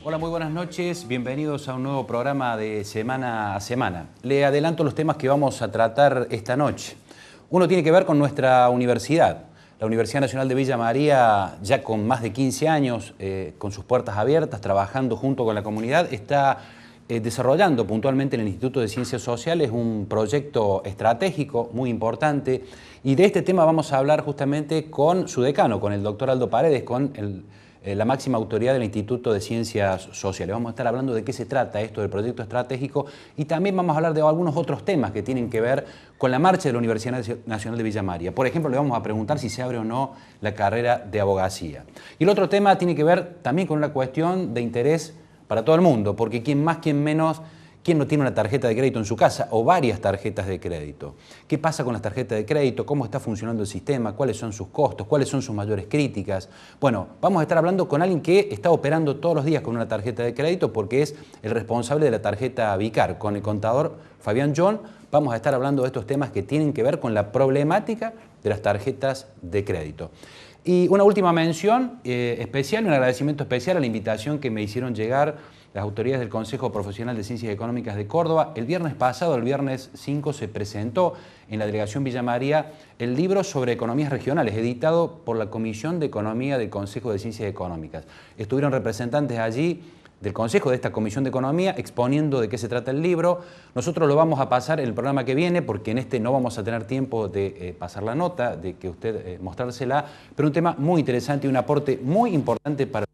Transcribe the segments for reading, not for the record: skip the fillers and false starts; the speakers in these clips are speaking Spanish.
Hola, muy buenas noches. Bienvenidos a un nuevo programa de Semana a Semana. Le adelanto los temas que vamos a tratar esta noche. Uno tiene que ver con nuestra universidad. La Universidad Nacional de Villa María, ya con más de 15 años, con sus puertas abiertas, trabajando junto con la comunidad, está desarrollando puntualmente en el Instituto de Ciencias Sociales un proyecto estratégico muy importante. Y de este tema vamos a hablar justamente con su decano, con el doctor Aldo Paredes, con la máxima autoridad del Instituto de Ciencias Sociales. Vamos a estar hablando de qué se trata esto del proyecto estratégico y también vamos a hablar de algunos otros temas que tienen que ver con la marcha de la Universidad Nacional de Villa María. Por ejemplo, le vamos a preguntar si se abre o no la carrera de abogacía. Y el otro tema tiene que ver también con una cuestión de interés para todo el mundo, porque quién más, quién menos, quién no tiene una tarjeta de crédito en su casa o varias tarjetas de crédito. ¿Qué pasa con las tarjetas de crédito? ¿Cómo está funcionando el sistema? ¿Cuáles son sus costos? ¿Cuáles son sus mayores críticas? Bueno, vamos a estar hablando con alguien que está operando todos los días con una tarjeta de crédito porque es el responsable de la tarjeta Vicar. Con el contador Fabián John vamos a estar hablando de estos temas que tienen que ver con la problemática de las tarjetas de crédito. Y una última mención especial, un agradecimiento especial a la invitación que me hicieron llegar las autoridades del Consejo Profesional de Ciencias Económicas de Córdoba. El viernes pasado, el viernes 5, se presentó en la Delegación Villa María el libro sobre economías regionales, editado por la Comisión de Economía del Consejo de Ciencias Económicas. Estuvieron representantes allí del Consejo de esta Comisión de Economía exponiendo de qué se trata el libro. Nosotros lo vamos a pasar en el programa que viene porque en este no vamos a tener tiempo de pasar la nota, de que usted mostrársela, pero un tema muy interesante y un aporte muy importante para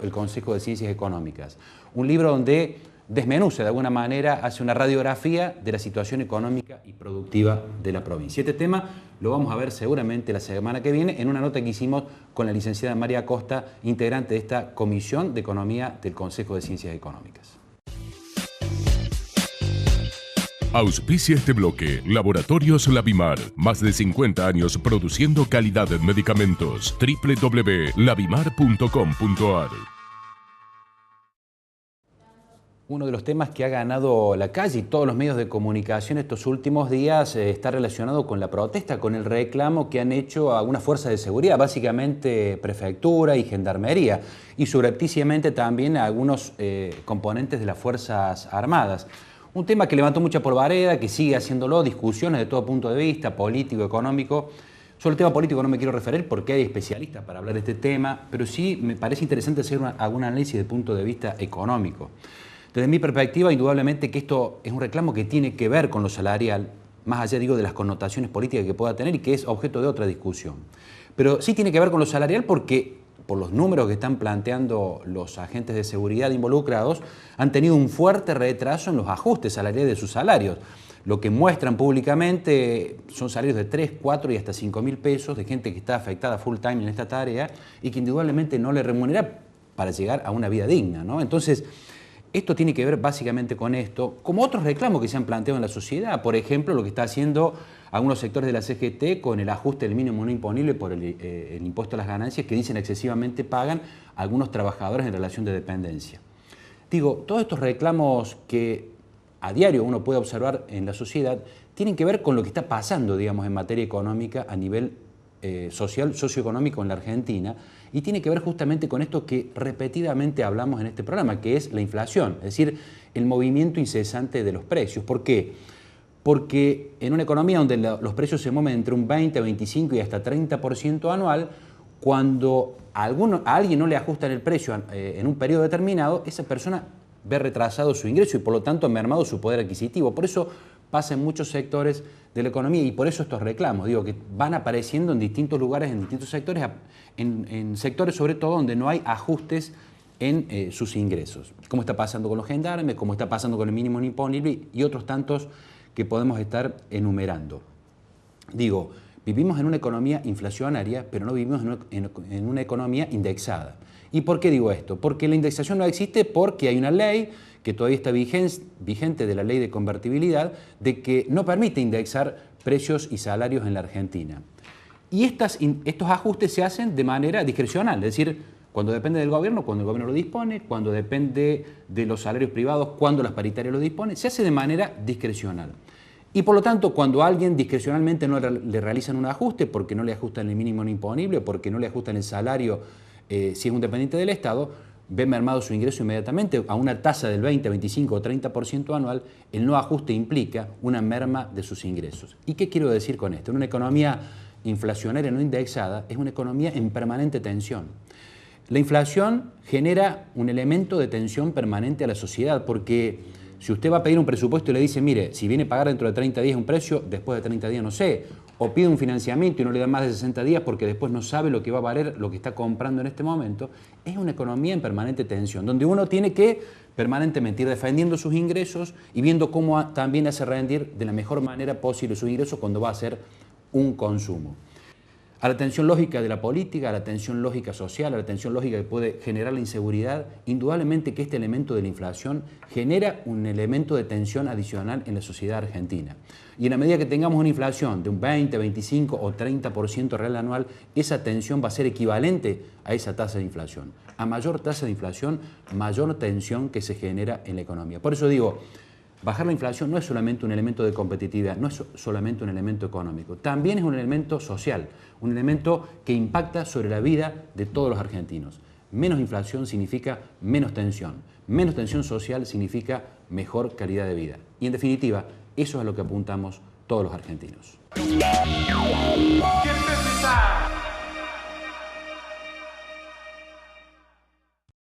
el Consejo de Ciencias Económicas. Un libro donde desmenuza de alguna manera, hace una radiografía de la situación económica y productiva de la provincia. Este tema lo vamos a ver seguramente la semana que viene en una nota que hicimos con la licenciada María Costa, integrante de esta Comisión de Economía del Consejo de Ciencias Económicas. Auspicia este bloque Laboratorios Labimar. Más de 50 años produciendo calidad en medicamentos. www.labimar.com.ar. Uno de los temas que ha ganado la calle y todos los medios de comunicación estos últimos días está relacionado con la protesta, con el reclamo que han hecho algunas fuerzas de seguridad, básicamente prefectura y gendarmería, y subrepticiamente también algunos componentes de las Fuerzas Armadas. Un tema que levantó mucha polvareda, que sigue haciéndolo, discusiones de todo punto de vista, político, económico. Sobre el tema político no me quiero referir porque hay especialistas para hablar de este tema, pero sí me parece interesante hacer algún análisis desde el punto de vista económico. Desde mi perspectiva, indudablemente que esto es un reclamo que tiene que ver con lo salarial, más allá, digo, de las connotaciones políticas que pueda tener y que es objeto de otra discusión. Pero sí tiene que ver con lo salarial porque, por los números que están planteando los agentes de seguridad involucrados, han tenido un fuerte retraso en los ajustes salariales de sus salarios. Lo que muestran públicamente son salarios de 3, 4 y hasta 5.000 pesos de gente que está afectada full time en esta tarea y que indudablemente no le remunera para llegar a una vida digna, ¿no? Entonces, esto tiene que ver básicamente con esto, como otros reclamos que se han planteado en la sociedad. Por ejemplo, lo que está haciendo algunos sectores de la CGT con el ajuste del mínimo no imponible por el impuesto a las ganancias que dicen excesivamente pagan algunos trabajadores en relación de dependencia. Digo, todos estos reclamos que a diario uno puede observar en la sociedad tienen que ver con lo que está pasando, digamos, en materia económica a nivel social, socioeconómico en la Argentina, y tiene que ver justamente con esto que repetidamente hablamos en este programa, que es la inflación, es decir, el movimiento incesante de los precios. ¿Por qué? Porque en una economía donde los precios se mueven entre un 20, 25 y hasta 30% anual, cuando a alguien no le ajustan el precio en un periodo determinado, esa persona ve retrasado su ingreso y por lo tanto mermado su poder adquisitivo. Por eso pasa en muchos sectores de la economía y por eso estos reclamos, digo, que van apareciendo en distintos lugares, en distintos sectores, en sectores sobre todo donde no hay ajustes en sus ingresos. Como está pasando con los gendarmes, como está pasando con el mínimo no imponible y otros tantos que podemos estar enumerando. Digo, vivimos en una economía inflacionaria, pero no vivimos en una economía indexada. ¿Y por qué digo esto? Porque la indexación no existe porque hay una ley que todavía está vigente de la ley de convertibilidad, de que no permite indexar precios y salarios en la Argentina. Y estos ajustes se hacen de manera discrecional, es decir, cuando depende del gobierno, cuando el gobierno lo dispone, cuando depende de los salarios privados, cuando las paritarias lo disponen, se hace de manera discrecional. Y por lo tanto, cuando a alguien discrecionalmente no le realizan un ajuste, porque no le ajustan el mínimo no imponible, porque no le ajustan el salario si es un dependiente del Estado, ve mermado su ingreso inmediatamente a una tasa del 20, 25 o 30% anual, el no ajuste implica una merma de sus ingresos. ¿Y qué quiero decir con esto? En una economía inflacionaria no indexada es una economía en permanente tensión. La inflación genera un elemento de tensión permanente a la sociedad, porque si usted va a pedir un presupuesto y le dice, mire, si viene a pagar dentro de 30 días un precio, después de 30 días no sé, o pide un financiamiento y no le da más de 60 días porque después no sabe lo que va a valer lo que está comprando en este momento, es una economía en permanente tensión, donde uno tiene que permanentemente ir defendiendo sus ingresos y viendo cómo también hace rendir de la mejor manera posible sus ingresos cuando va a hacer un consumo. A la tensión lógica de la política, a la tensión lógica social, a la tensión lógica que puede generar la inseguridad, indudablemente que este elemento de la inflación genera un elemento de tensión adicional en la sociedad argentina. Y en la medida que tengamos una inflación de un 20, 25 o 30% real anual, esa tensión va a ser equivalente a esa tasa de inflación. A mayor tasa de inflación, mayor tensión que se genera en la economía. Por eso digo, bajar la inflación no es solamente un elemento de competitividad, no es solamente un elemento económico, también es un elemento social, un elemento que impacta sobre la vida de todos los argentinos. Menos inflación significa menos tensión social significa mejor calidad de vida. Y en definitiva, eso es a lo que apuntamos todos los argentinos. ¿Quién